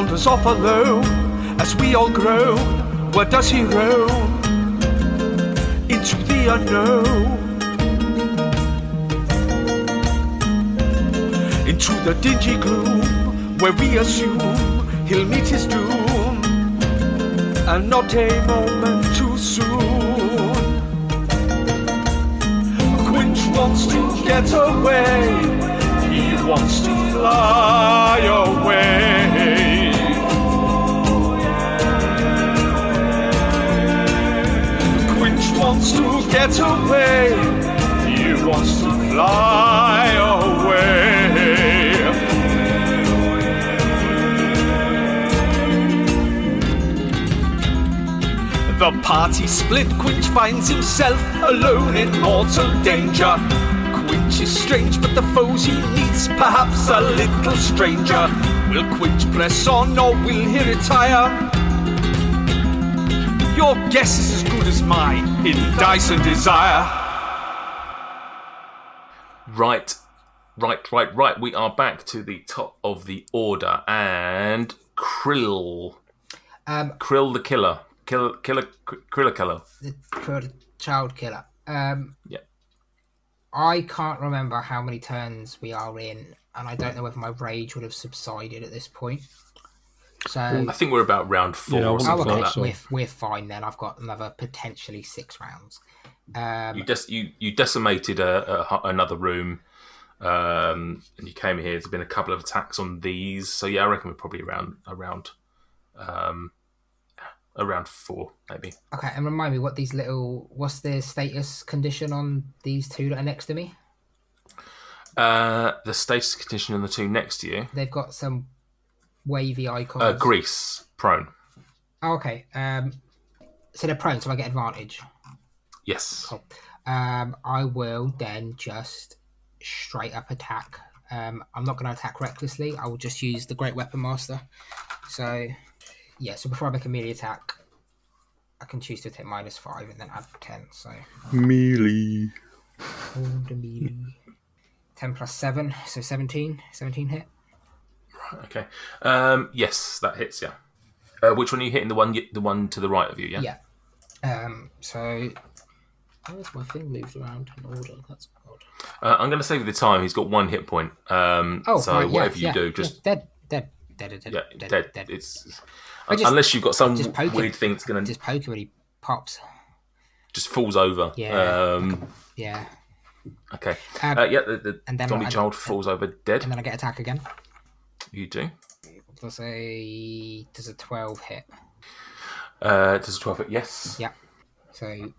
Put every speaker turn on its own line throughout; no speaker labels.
wanders off alone. As we all groan, where does he roam? Into the unknown. Into the dingy gloom, where we assume he'll meet his doom, and not a moment too soon. Quinch wants to get away, he wants to fly away. Quinch wants to get away, he wants to fly away. The party split, Quinch finds himself alone in mortal danger. Quinch is strange, but the foes he meets perhaps a little stranger. Will Quinch press on or will he retire? Your guess is as good as mine in Dice and Desire.
Right. We are back to the top of the order, and Krill. Krill the killer. Kriller killer.
The Krill child killer.
Yeah.
I can't remember how many turns we are in, and I don't know whether my rage would have subsided at this point. So
I think we're about round 4 or something like that.
We're fine then. I've got another potentially 6 rounds.
You decimated another room, and you came here. There's been a couple of attacks on these, so yeah, I reckon we're probably around 4, maybe.
Okay, and remind me what's the status condition on these two that are next to me?
The status condition on the two next to you.
They've got some wavy icons.
Grease, prone.
Oh, okay. So they're prone, so I get advantage.
Yes.
Cool. I will then just straight up attack. I'm not going to attack recklessly. I will just use the Great Weapon Master. So, yeah. So before I make a melee attack, I can choose to take -5 and then add 10. So
melee.
The melee. 10 plus 7, so 17. 17 hit.
Right. Okay. Yes, that hits. Yeah. Which one are you hitting? The one to the right of you. Yeah.
Yeah. So. Where's my thing moved around in order? That's odd.
I'm going to save you the time. He's got 1 hit point. So
right,
whatever you do, just
dead.
It's unless you've got some weird thing that's going to
just poke him when he pops.
Just falls over.
Yeah. Yeah.
Okay. The zombie child falls over dead.
And then I get attack again.
You do.
Does a 12 hit?
Does a 12 hit? Yes.
Yeah. So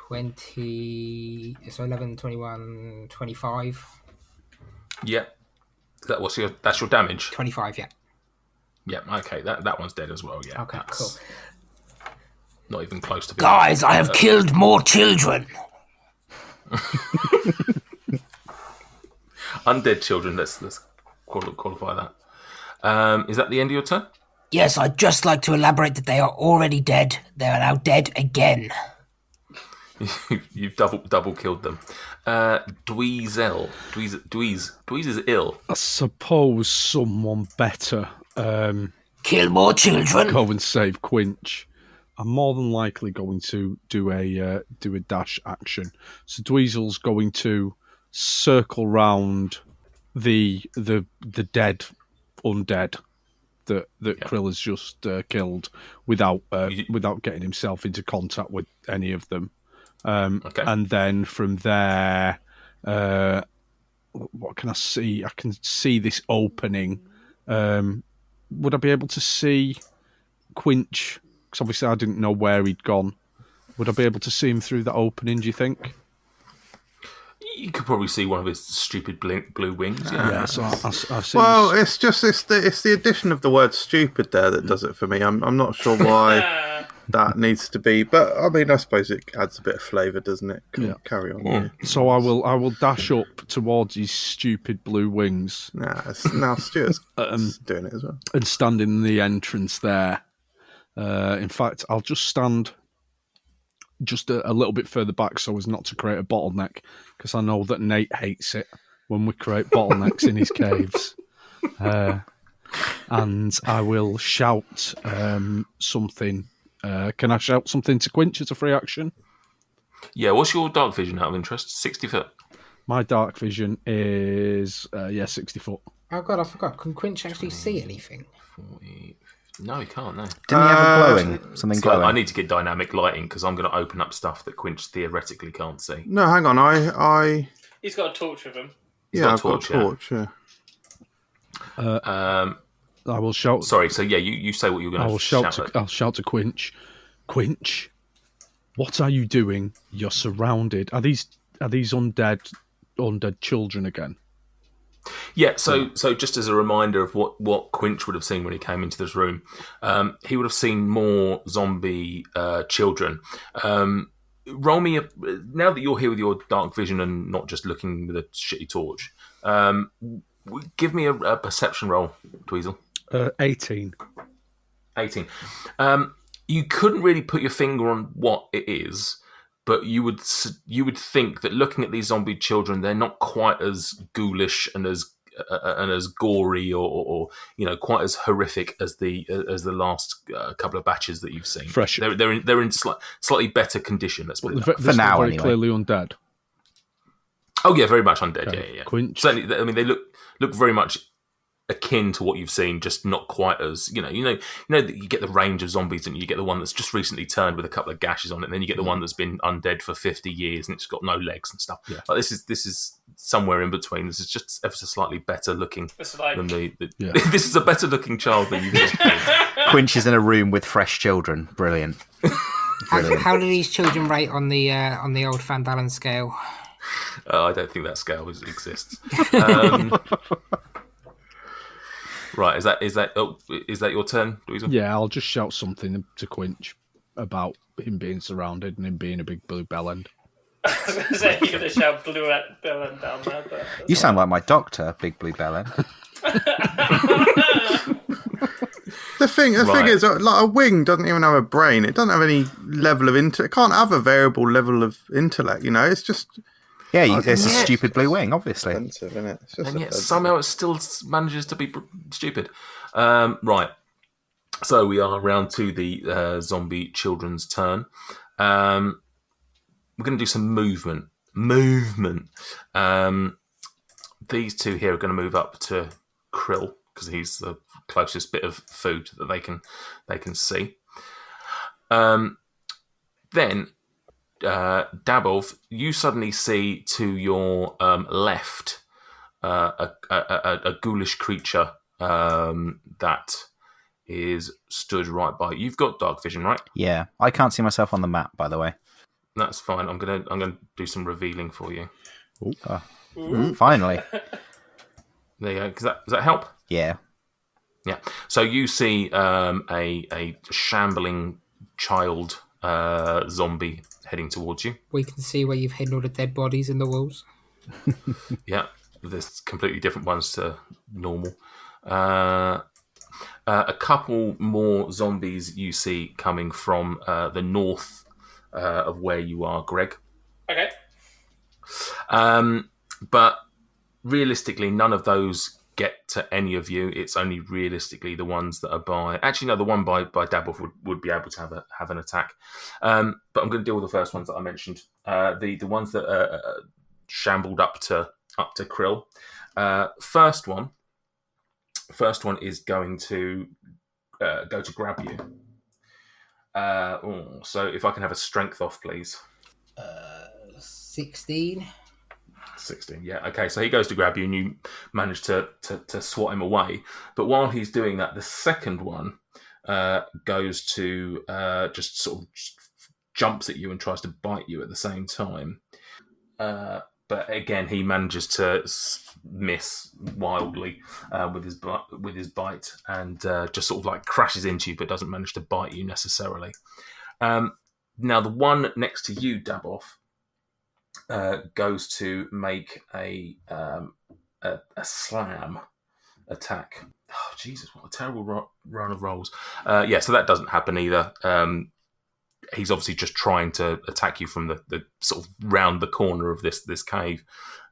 20. So 11, 21, 25.
Yeah. That's your damage.
25. Yeah.
Yeah. Okay. That one's dead as well. Yeah.
Okay. Cool.
Not even close to being
Guys, I have killed more children.
Undead children. Let's qualify that. Is that the end of your turn?
Yes, I'd just like to elaborate that they are already dead. They are now dead again.
You've double killed them. Dweezel. Dweez is ill.
I suppose someone better.
Kill more children.
Go and save Quinch. I'm more than likely going to do a dash action. So Dweezel's going to circle round the dead undead that Krill has just killed without getting himself into contact with any of them.
Okay.
And then from there, what can I see? I can see this opening. Would I be able to see Quinch? Because obviously I didn't know where he'd gone. Would I be able to see him through that opening, do you think?
You could probably see one of his stupid blue wings.
Yeah, so I've seen.
Well, it's the addition of the word "stupid" there that does it for me. I'm not sure why that needs to be, but I mean, I suppose it adds a bit of flavour, doesn't it? Carry on. Yeah.
So I will dash up towards his stupid blue wings.
Now Stuart's doing it as well,
and stand in the entrance there. In fact, I'll just stand just a little bit further back so as not to create a bottleneck, because I know that Nate hates it when we create bottlenecks in his caves. and I will shout something. Can I shout something to Quinch as a free action?
Yeah, what's your dark vision out of interest? 60 foot.
My dark vision is 60 foot.
Oh god, I forgot. Can Quinch actually see anything?
40. No, he can't. No.
Didn't he have a glowing? Something glowing?
I need to get dynamic lighting because I'm going to open up stuff that Quinch theoretically can't see.
No, hang on.
He's got a torch with him.
I've got a torch. Yeah.
I will shout.
Sorry. So yeah, you say what you're going to shout.
I'll shout to Quinch. Quinch, what are you doing? You're surrounded. Are these undead children again?
Yeah, so just as a reminder of what Quinch would have seen when he came into this room, he would have seen more zombie children. Roll me now that you're here with your dark vision and not just looking with a shitty torch. Give me a perception roll, Dweezil.
18.
18. You couldn't really put your finger on what it is, but you would think that looking at these zombie children, they're not quite as ghoulish and as gory or quite as horrific as the last couple of batches that you've seen.
Fresh.
They're in slightly better condition. Let's put it that way.
For now,
very
anyway.
Clearly undead.
Oh yeah, very much undead.
Okay.
Yeah.
Quinch.
Certainly, I mean they look very much akin to what you've seen, just not quite as you know that you get the range of zombies and you get the one that's just recently turned with a couple of gashes on it, and then you get the one that's been undead for 50 years and it's got no legs and stuff.
Yeah.
Like this is somewhere in between. This is just ever so slightly better looking than the
Yeah.
This is a better looking child than you've seen.
Quinch is in a room with fresh children. Brilliant.
How do these children rate on the old Van Dalen scale?
I don't think that scale exists. Right, is that your turn, Louisa?
Yeah, I'll just shout something to Quinch about him being surrounded and him being a big blue bellend.
I was going to say, you're going to shout blue bellend down there. But
You sound like my doctor, Big Blue Bellend.
The thing is, like a wing doesn't even have a brain. It doesn't have any level of intellect. It can't have a variable level of intellect. It's just
Yeah, it's a stupid blue wing, obviously.
expensive, isn't it? It's just
And yet somehow it still manages to be stupid. Right. So we are round to the zombie children's turn. We're going to do some movement. These two here are going to move up to Krill because he's the closest bit of food that they can see. Then, Dabov, you suddenly see to your left a ghoulish creature that is stood right by. You've got dark vision, right?
Yeah, I can't see myself on the map, by the way.
That's fine. I'm gonna do some revealing for you.
Finally.
There you go. Does that help?
Yeah.
Yeah. So you see a shambling child zombie heading towards you.
We can see where you've hidden all the dead bodies in the walls.
Yeah. There's completely different ones to normal. A couple more zombies you see coming from the north of where you are, Greg.
okay.
But realistically, none of those get to any of you. It's only realistically the ones that are by... Actually, no, the one by Dabov would be able to have an attack. But I'm going to deal with the first ones that I mentioned. The ones that are shambled up to Krill. First one is going to go to grab you. So if I can have a strength off, please.
16.
16, yeah. Okay, so he goes to grab you and you manage to swat him away. But while he's doing that, the second one goes to just sort of jumps at you and tries to bite you at the same time. But again, he manages to miss wildly with his bite and just sort of like crashes into you, but doesn't manage to bite you necessarily. Now, the one next to you, Dabov, goes to make a slam attack. Oh, Jesus, what a terrible run of rolls. So that doesn't happen either. He's obviously just trying to attack you from the sort of round the corner of this cave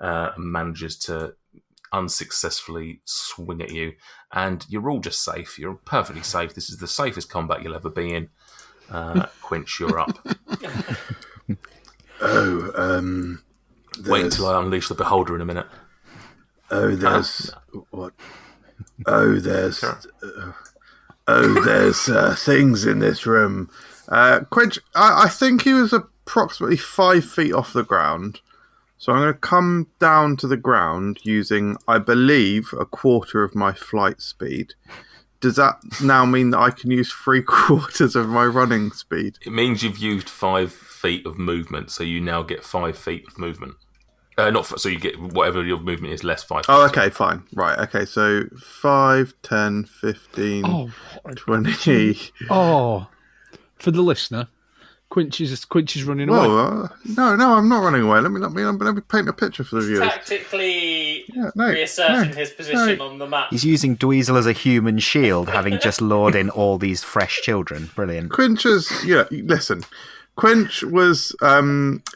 and manages to unsuccessfully swing at you, and you're all just safe. You're perfectly safe. This is the safest combat you'll ever be in. Quinch, you're up. Wait until I unleash the beholder in a minute.
There's what? There's things in this room. Quinch, I think he was approximately 5 feet off the ground. So I'm going to come down to the ground using, I believe, a quarter of my flight speed. Does that now mean that I can use 3/4 of my running speed?
It means you've used 5 feet of movement, so you now get 5 feet of movement. So you get whatever your movement is less 5 feet.
Oh, okay, fine. Right, okay, so 5, 10, 15, 20.
Oh, for the listener, Quinch is running away.
No, I'm not running away. Let me paint a picture for the viewers.
Tactically reasserting his position on the map.
He's using Dweezil as a human shield, having just lured in all these fresh children. Brilliant.
Quinch was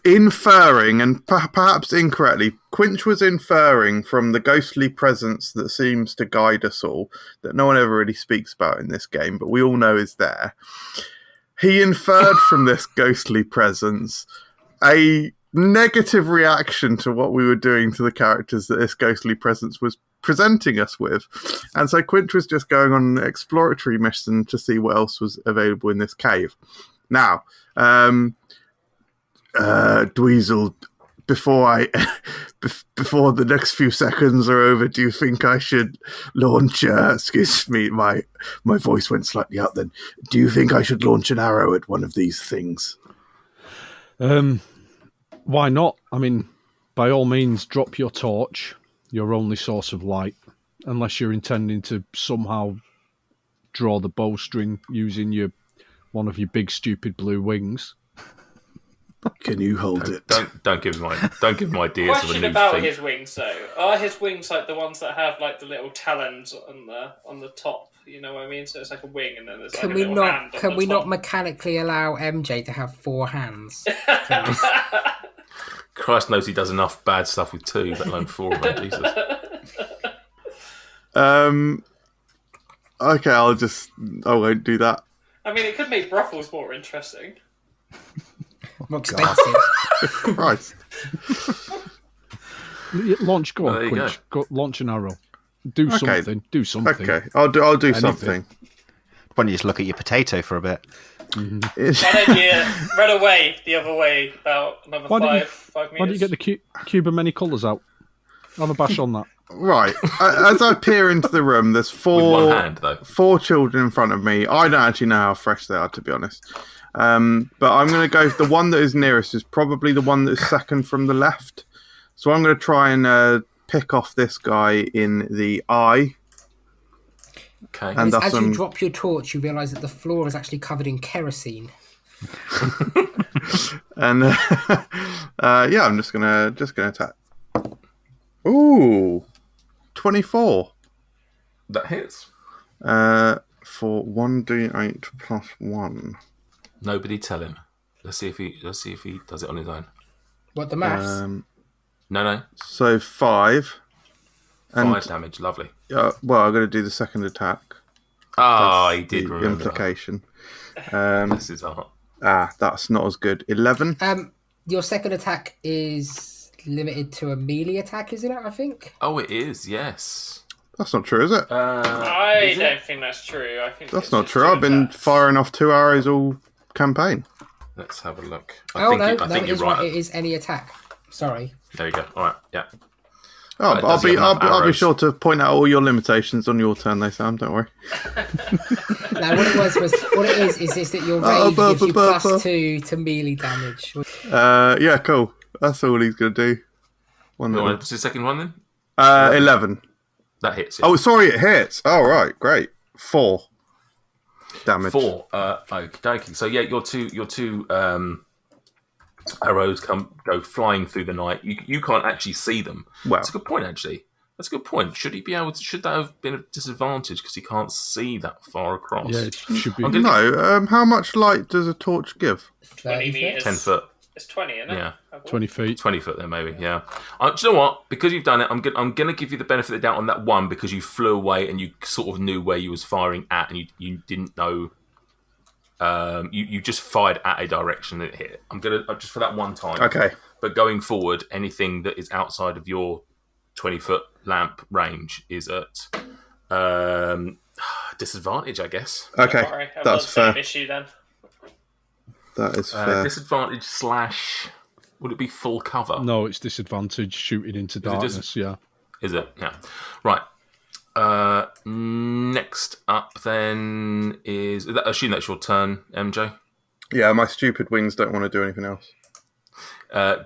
inferring, and perhaps incorrectly, Quinch was inferring from the ghostly presence that seems to guide us all, that no one ever really speaks about in this game, but we all know is there. He inferred from this ghostly presence a negative reaction to what we were doing to the characters that this ghostly presence was presenting us with. And so Quinch was just going on an exploratory mission to see what else was available in this cave. Now, Dweezil, before the next few seconds are over, do you think I should launch? Excuse me, my voice went slightly out. Then, do you think I should launch an arrow at one of these things?
Why not? I mean, by all means, drop your torch, your only source of light, unless you're intending to somehow draw the bowstring using one of your big stupid blue wings.
Can you hold it?
Don't give him ideas of a
Question
new
about
feat.
his wings, though. Are his wings like the ones that have like the little talons on the top? You know what I mean? So it's like a wing, and then there's like a little hand on the
Can we
top.
not mechanically allow MJ to have 4 hands?
Christ knows he does enough bad stuff with 2, let alone 4 of them. Jesus.
Okay, I won't do that.
I mean, it could make brothels more interesting.
More expensive.
Christ.
Go on, Quinch. Go, launch an arrow. Do something. Do something.
Okay, I'll do something.
Why don't you just look at your potato for a bit?
Why don't you run away the other way about another 5 meters?
Why don't you get the cube of many colours out? Have a bash on that.
Right. As I peer into the room, there's
With one hand, though.
4 children in front of me. I don't actually know how fresh they are, to be honest. But I'm going to go. The one that is nearest is probably the one that is second from the left. So I'm going to try and pick off this guy in the eye.
Okay.
And
As you drop your torch, you realise that the floor is actually covered in kerosene.
And I'm just gonna attack. Ooh, 24.
That hits.
For 1d8 plus 1.
Nobody tell him. Let's see if he does it on his own.
What, the maths?
No.
So 5.
5 damage. Lovely.
Well, I'm going to do the second attack.
He did
The
remember
implication.
That's his art.
That's not as good. 11.
Your second attack is limited to a melee attack, isn't it? I think.
Oh, it is. Yes.
That's not true, is it?
I don't think that's true. I think
That's
it's
not
just
true.
2
I've been
attacks.
firing off 2 arrows all campaign.
Let's have a look.
I think you're right. It is any attack. Sorry.
There you go. All right. Yeah.
Oh,
Right,
I'll
does he have enough
be
arrows?
sure to point out all your limitations on your turn, though, Sam. Don't worry.
No, what it is that your rage gives you +2 to melee damage.
Yeah, cool. That's all he's going to do.
What's the second one then?
11.
That hits. Yeah.
Oh, sorry, it hits. Oh, right, great. 4 damage.
4. Okay. So yeah, your two arrows go flying through the night. You can't actually see them.
Well,
that's a good point, actually. That's a good point. Should that have been a disadvantage because he can't see that far across?
Yeah, it should be.
no. How much light does a torch give?
20 meters.
10 foot.
It's 20, isn't it?
Yeah.
20 feet.
20 foot there, maybe, yeah. Do you know what? Because you've done it, I'm going to give you the benefit of the doubt on that one because you flew away and you sort of knew where you was firing at and you didn't know. You just fired at a direction that it hit. I'm going to, just for that one time.
Okay.
But going forward, anything that is outside of your 20-foot lamp range is at disadvantage, I guess.
Okay,
Sorry, I've got
that's
the same
fair.
issue then.
That is fair.
Disadvantage / would it be full cover?
No, it's disadvantage shooting into darkness. Yeah.
Is it? Yeah. Right. Next up then is I assume that's your turn, MJ.
Yeah, my stupid wings don't want to do anything else.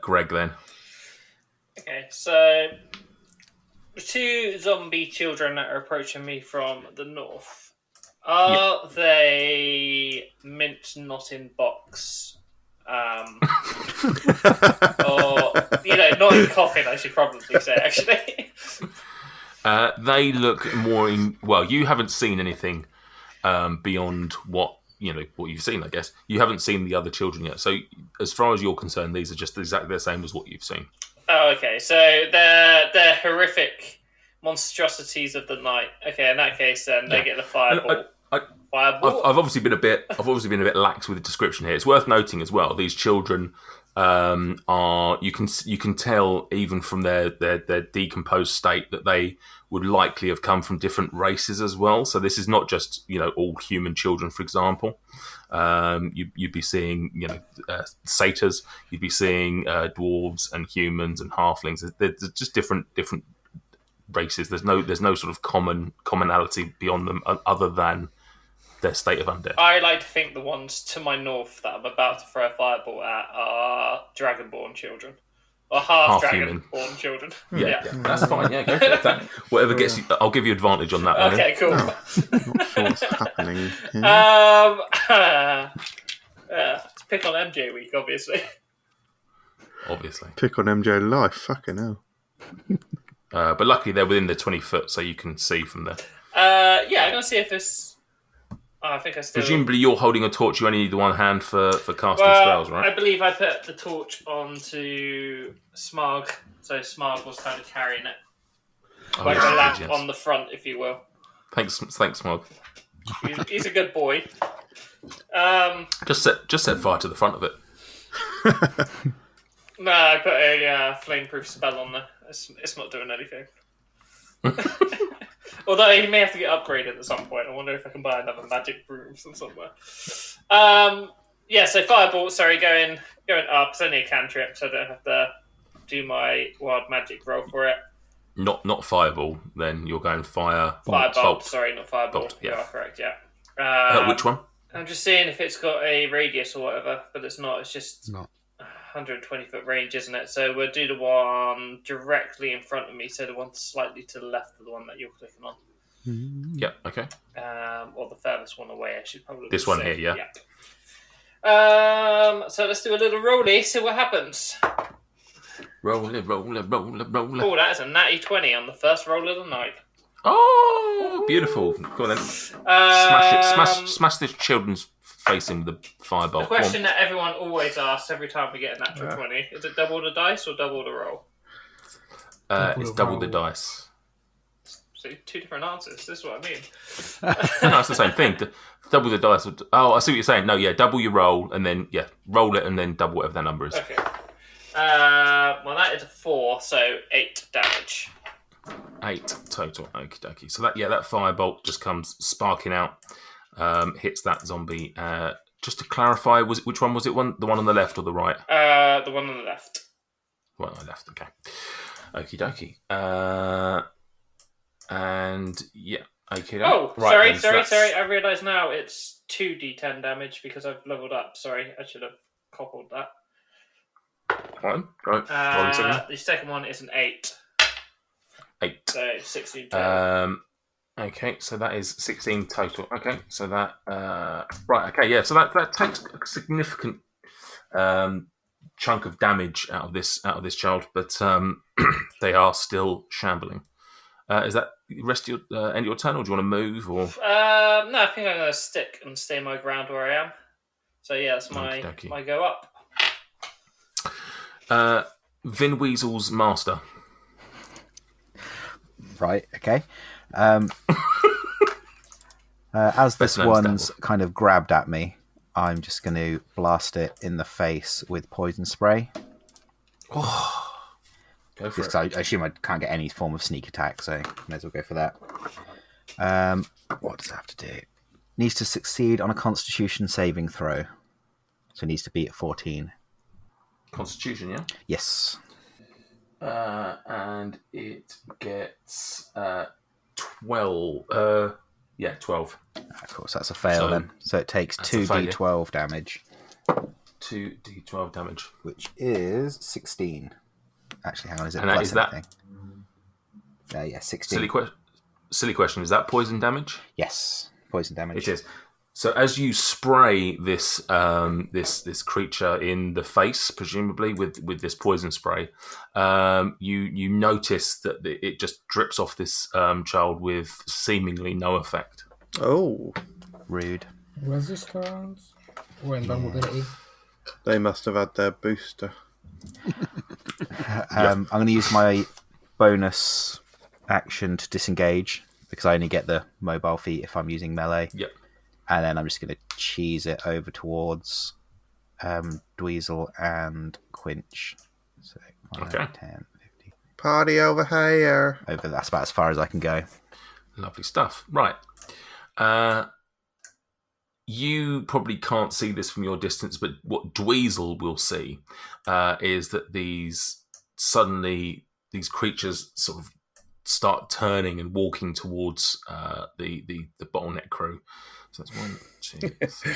Greg then.
Okay, so the 2 zombie children that are approaching me from the north, are they mint not in box? Or, not in coffin, I should probably say, actually.
They look more in. Well, you haven't seen anything beyond what you've seen. I guess you haven't seen the other children yet. So, as far as you're concerned, these are just exactly the same as what you've seen.
Oh, okay. So they're horrific monstrosities of the night. Okay, in that case, then they get the fireball. Fireball.
I've obviously been a bit lax with the description here. It's worth noting as well. These children are you can tell even from their decomposed state that they would likely have come from different races as well. So this is not just all human children, for example. You'd be seeing satyrs. You'd be seeing dwarves and humans and halflings. There's just different races. There's no sort of commonality beyond them other than their state of undead.
I like to think the ones to my north that I'm about to throw a fireball at are dragonborn children. Or half dragonborn children.
Yeah, that's fine. Yeah, go for it. Whatever gets you, I'll give you advantage on that.
Okay, cool.
Not sure what's happening here.
It's pick on MJ week, obviously.
Pick on MJ life. Fucking hell.
But luckily they're within the 20 foot, so you can see from there.
I'm going to see if this... I think I still...
Presumably you're holding a torch, you only need the one hand for casting spells, right?
I believe I put the torch onto Smog, so Smog was kind of carrying it. Like a lamp on the front, if you will.
Thanks, Smog.
He's a good boy.
Just set fire to the front of it.
No, I put a flameproof spell on there. It's not doing anything. Although he may have to get upgraded at some point. I wonder if I can buy another magic broom from somewhere. So fireball. Sorry, going up. It's only a cantrip, so I don't have to do my wild magic roll for it.
Not fireball. Then you're going
Firebolt. Sorry, not fireball.
Bolt,
You
yeah.
are correct. Yeah.
Which one?
I'm just seeing if it's got a radius or whatever, but it's not. It's just
Not.
120 foot range, isn't it? So we'll do the one directly in front of me, so the one slightly to the left of the one that you're clicking on.
Yeah. Okay.
Or the furthest one away, I should probably
This
say.
one here, yeah.
So let's do a little rolly, see what happens.
Roll it.
Oh, that is a natty 20 on the first roll of the night.
Oh, beautiful. Go on then. Smash it. Smash this children's face in with the firebolt.
The question that everyone always asks every time we get a natural 20, is it double the dice or double the roll?
It's double the dice.
So 2 different answers, this is what I mean.
No, it's the same thing. Double the dice. Oh, I see what you're saying. No, yeah, double your roll and then, roll it and then double whatever that number is.
Okay. Well, that is a 4, so 8 damage.
8 total. Okie dokie. So that firebolt just comes sparking out, hits that zombie. Just to clarify, which one was it? The one on the left or the right?
The one on the left.
One on the left. Okay. Okie dokie. And yeah. Okay.
Oh,
right,
sorry. I realise now it's 2d10 damage because I've leveled up. Sorry, I should have cobbled that.
Fine. Right.
The second one is an 8.
8.
So 16 total.
Okay, so that is 16 total. Okay, so that right. Okay, yeah. So that takes a significant chunk of damage out of this child, but they are still shambling. Is that the rest of your end of your turn, or do you want to move? Or
no, I think I'm going to stick and stay my ground where I am. So yeah, that's my go up.
Vin Weasel's master.
Right, okay. As this
Best known as
one's
Devil.
kind of grabbed at me, I'm just going to blast it in the face with poison spray.
Go for
Because
it.
I assume I can't get any form of sneak attack, so may as well go for that. What does it have to do? Needs to succeed on a Constitution saving throw. So it needs to be at 14.
Constitution, yeah?
Yes.
And it gets 12. 12.
Of course, that's a fail
So,
then. So it takes
that's a failure.
2d12 damage,
2d12 damage.
which is 16. Actually, hang on, is it
And
plus
is that-
anything? Yeah, 16.
Silly question. Is that poison damage?
Yes, poison damage.
It is. So as you spray this this creature in the face, presumably with this poison spray, you notice that it just drips off this child with seemingly no effect.
Oh,
Rude.
Resistance or invulnerability.
they must have had their booster.
I'm going to use my bonus action to disengage because I only get the mobile feat if I'm using melee.
Yep.
And then I'm just going to cheese it over towards Dweezil and Quinch. So 5,
Okay.
10, 50.
Party over here.
Over, that's about as far as I can go.
Lovely stuff. Right. You probably can't see this from your distance, but what Dweezil will see is that these creatures sort of start turning and walking towards the Bottleneck crew. So that's 1, 2, 3,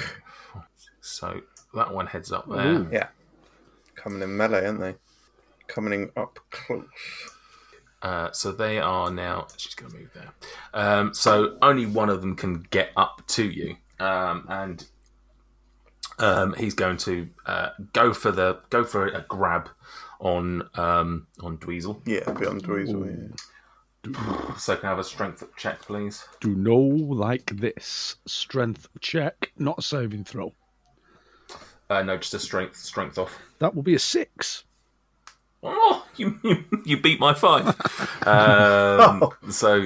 4, 6. So that one heads up there.
Ooh. Yeah. Coming in melee, aren't they? Coming in up close.
So they are now. She's going to move there. So only one of them can get up to you, and he's going to go for a grab on Dweezil.
Yeah, beyond Dweezil, yeah.
So can I have a strength check, please?
Do no like this. Strength check, not a saving throw.
No, just a strength off.
That will be a 6.
Oh, you beat my 5. So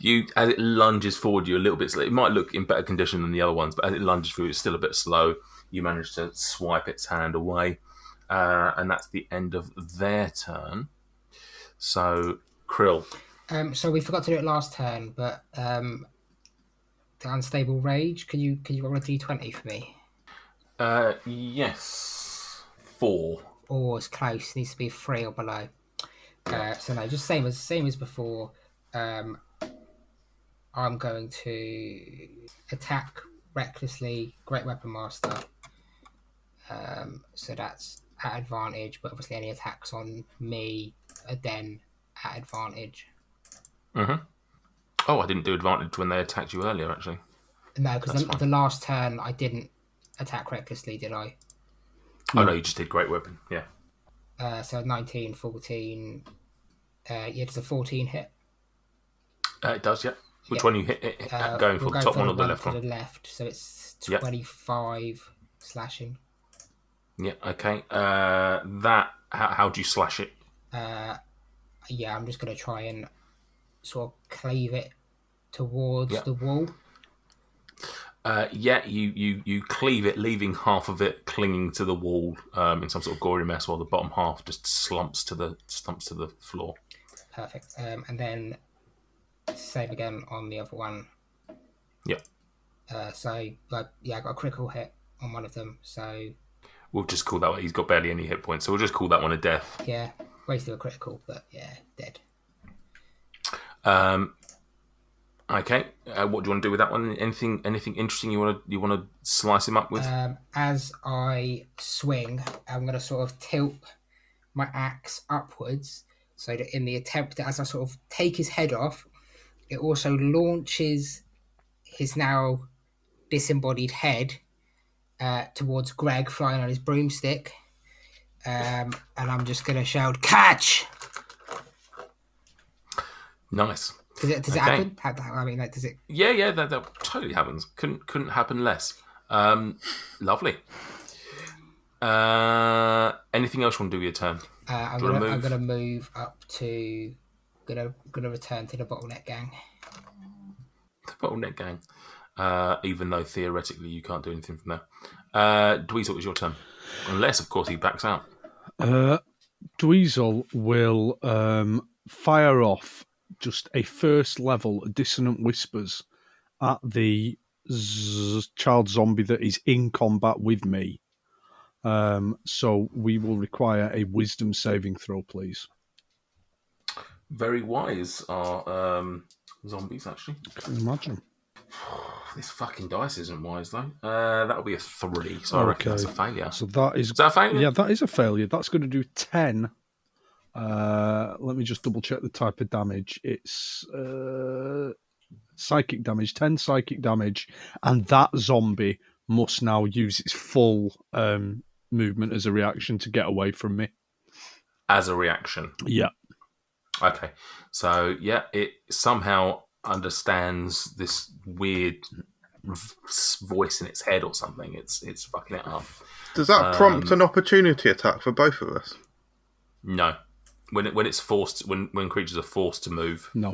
you, as it lunges forward, you're a little bit slow. It might look in better condition than the other ones, but as it lunges forward, it's still a bit slow. You manage to swipe its hand away, and that's the end of their turn. So Krill.
So we forgot to do it last turn, but the unstable rage. Can you roll a d20 for me?
Yes, 4.
Or it's close. Needs to be 3 or below. So no, just same as before. I'm going to attack recklessly. Great Weapon Master. So that's at advantage, but obviously any attacks on me are then at advantage.
Mm-hmm. Oh, I didn't do advantage when they attacked you earlier, actually.
No, because the last turn I didn't attack recklessly, did I?
Oh, no, you just did Great Weapon, yeah.
So 19, 14. Does a 14 hit?
It does, yeah. Which
Yeah.
one you hit going for?
We'll
The
go
top
for
one or the left
to
one?
the left, so it's
Yeah.
25 slashing.
Yeah, okay. How do you slash it?
Yeah, I'm just going to try and sort of cleave it towards
Yeah.
the wall.
You cleave it, leaving half of it clinging to the wall in some sort of gory mess, while the bottom half just slumps to the floor.
Perfect. And then same again on the other one.
Yeah.
So I got a critical hit on one of them. So
We'll just call that one. He's got barely any hit points, so we'll just call that one a death.
yeah, wasted a critical, but yeah, dead.
Okay. What do you want to do with that one? Anything interesting you want to slice him up with?
As I swing, I'm going to sort of tilt my axe upwards so that in the attempt that as I sort of take his head off, it also launches his now disembodied head towards Greg flying on his broomstick. And I'm just going to shout, "Catch!"
Nice.
Does it
Okay.
happen? I mean, like, does it?
Yeah, that totally happens. Couldn't happen less. Lovely. Anything else you want to do with your turn?
I'm
Do you wanna
gonna
move?
move up to. Gonna return to the bottleneck gang.
The Bottleneck gang. Even though theoretically you can't do anything from there. Dweezil, it's your turn. Unless, of course, he backs out.
Dweezil will fire off just a first level dissonant whispers at the child zombie that is in combat with me. So we will require a wisdom saving throw, please.
Very wise are zombies, actually.
Can you imagine?
This fucking dice isn't wise, though. That'll be a 3, so I reckon that's a failure.
So that is...
Is that a failure?
Yeah, that is a failure. That's going to do 10. Let me just double check the type of damage. It's psychic damage, 10 psychic damage, and that zombie must now use its full movement as a reaction to get away from me.
As a reaction?
Yeah.
Okay. So, yeah, it somehow understands this weird voice in its head or something. It's fucking it up.
Does that prompt an opportunity attack for both of us?
No. When it's forced, when creatures are forced to move,
no,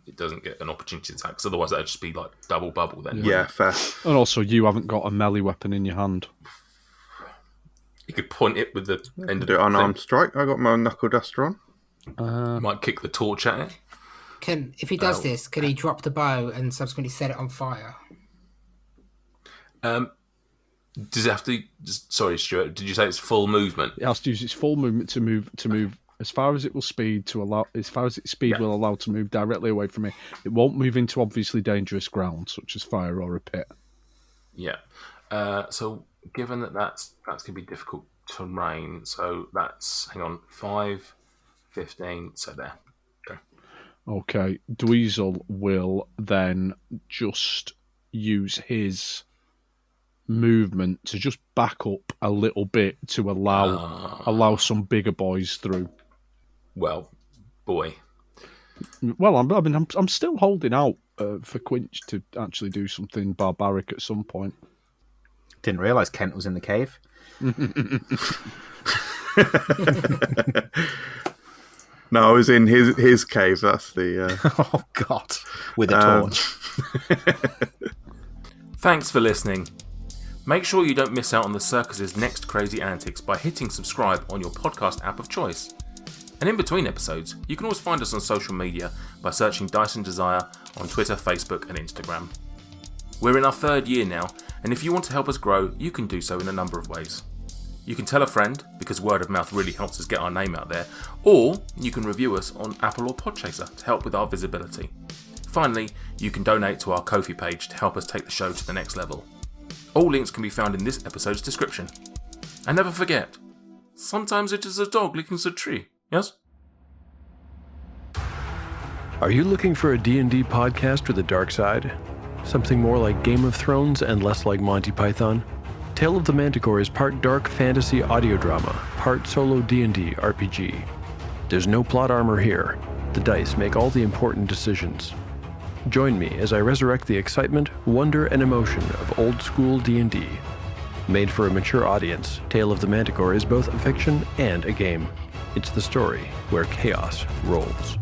it doesn't get an opportunity attack. Because otherwise, that'd just be like double bubble. Then,
yeah, fair.
And also, you haven't got a melee weapon in your hand.
You could point it with the end of
do
the
unarmed strike. I got my knuckle duster on.
You might kick the torch at it.
If he does this, can he drop the bow and subsequently set it on fire?
Does it have to? Sorry, Stuart. Did you say it's full movement?
It has to use its full movement to move as far as it will speed to allow, as far as its speed will allow to move directly away from me. It won't move into obviously dangerous ground such as fire or a pit.
Yeah. So given that's going to be difficult terrain, so that's 5, 15. So there.
Okay. Dweezil will then just use his movement to just back up a little bit to allow some bigger boys through.
Well, boy.
Well, I'm still holding out for Quinch to actually do something barbaric at some point.
Didn't realise Kent was in the cave.
No, I was in his cave. That's the.
Oh God! With a torch.
Thanks for listening. Make sure you don't miss out on the circus's next crazy antics by hitting subscribe on your podcast app of choice. And in between episodes, you can always find us on social media by searching Dice and Desire on Twitter, Facebook, and Instagram. We're in our 3rd year now, and if you want to help us grow, you can do so in a number of ways. You can tell a friend, because word of mouth really helps us get our name out there, or you can review us on Apple or Podchaser to help with our visibility. Finally, you can donate to our Ko-fi page to help us take the show to the next level. All links can be found in this episode's description. And never forget, sometimes it is a dog licking a tree, yes?
Are you looking for a D&D podcast with a dark side? Something more like Game of Thrones and less like Monty Python? Tale of the Manticore is part dark fantasy audio drama, part solo D&D RPG. There's no plot armor here. The dice make all the important decisions. Join me as I resurrect the excitement, wonder, and emotion of old-school D&D. Made for a mature audience, Tale of the Manticore is both a fiction and a game. It's the story where chaos rolls.